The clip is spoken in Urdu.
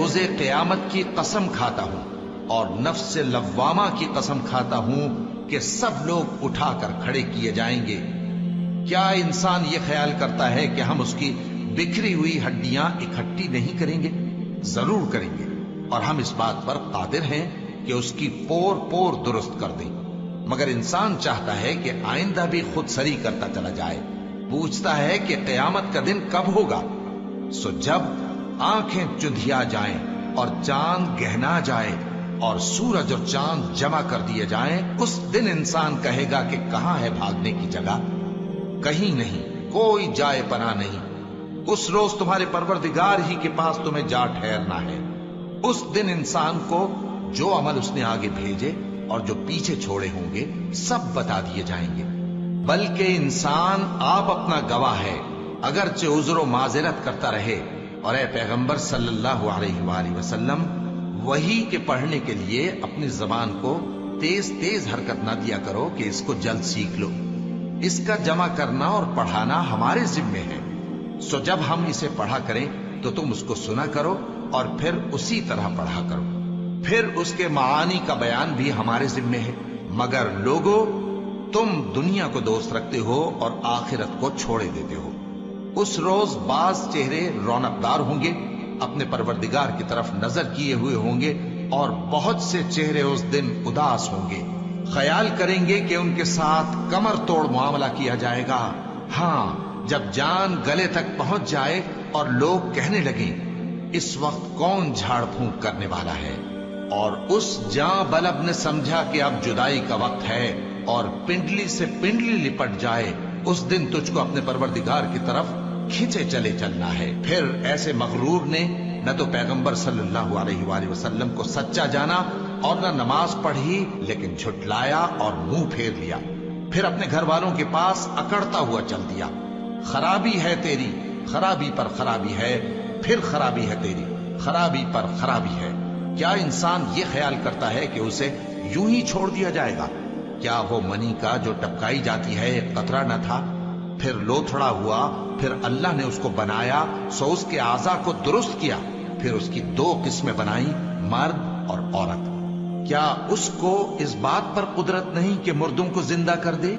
روز قیامت کی قسم کھاتا ہوں اور نفس لوامہ کی قسم کھاتا ہوں کہ سب لوگ اٹھا کر کھڑے کیے جائیں گے۔ کیا انسان یہ خیال کرتا ہے کہ ہم اس کی بکھری ہوئی ہڈیاں اکٹھی نہیں کریں گے؟ ضرور کریں گے، اور ہم اس بات پر قادر ہیں کہ اس کی پور پور درست کر دیں۔ مگر انسان چاہتا ہے کہ آئندہ بھی خود سری کرتا چلا جائے، پوچھتا ہے کہ قیامت کا دن کب ہوگا۔ سو جب آنکھیں چندھیا جائیں اور چاند گہنا جائے اور سورج اور چاند جمع کر دیے جائیں، اس دن انسان کہے گا کہ کہاں ہے بھاگنے کی جگہ؟ کہیں نہیں، کوئی جائے پناہ نہیں۔ اس روز تمہارے پروردگار ہی کے پاس تمہیں جا ٹھہرنا ہے۔ اس دن انسان کو جو عمل اس نے آگے بھیجے اور جو پیچھے چھوڑے ہوں گے سب بتا دیے جائیں گے۔ بلکہ انسان آپ اپنا گواہ ہے، اگرچہ عذر و معذرت کرتا رہے۔ اور اے پیغمبر صلی اللہ علیہ وآلہ وسلم، وحی کے پڑھنے کے لیے اپنی زبان کو تیز تیز حرکت نہ دیا کرو کہ اس کو جلد سیکھ لو۔ اس کا جمع کرنا اور پڑھانا ہمارے ذمے ہے۔ سو جب ہم اسے پڑھا کریں تو تم اس کو سنا کرو اور پھر اسی طرح پڑھا کرو۔ پھر اس کے معانی کا بیان بھی ہمارے ذمے ہے۔ مگر لوگو، تم دنیا کو دوست رکھتے ہو اور آخرت کو چھوڑے دیتے ہو۔ اس روز بعض چہرے رونق دار ہوں گے، اپنے پروردگار کی طرف نظر کیے ہوئے ہوں گے، اور بہت سے چہرے اس دن اداس ہوں گے، خیال کریں گے کہ ان کے ساتھ کمر توڑ معاملہ کیا جائے گا۔ ہاں، جب جان گلے تک پہنچ جائے اور لوگ کہنے لگیں اس وقت کون جھاڑ پھونک کرنے والا ہے، اور اس جاں بلب نے سمجھا کہ اب جدائی کا وقت ہے اور پنڈلی سے پنڈلی لپٹ جائے، اس دن تجھ کو اپنے پروردگار کی طرف کھینچے چلے چلنا ہے۔ پھر ایسے مغرور نے نہ تو پیغمبر صلی اللہ علیہ وآلہ وسلم کو سچا جانا اور نہ نماز پڑھی، لیکن جھٹلایا اور منہ پھیر لیا، پھر اپنے گھر والوں کے پاس اکڑتا ہوا چل دیا۔ خرابی ہے تیری، خرابی پر خرابی ہے، پھر خرابی ہے تیری، خرابی پر خرابی ہے۔ کیا انسان یہ خیال کرتا ہے کہ اسے یوں ہی چھوڑ دیا جائے گا؟ کیا وہ منی کا جو ٹپکائی جاتی ہے ایک قطرہ نہ تھا، پھر لوتھڑا ہوا، پھر اللہ نے اس کو بنایا، سو اس کے اعضاء کو درست کیا، پھر اس کی دو قسمیں بنائیں، مرد اور عورت۔ کیا اس کو اس بات پر قدرت نہیں کہ مردوں کو زندہ کر دے؟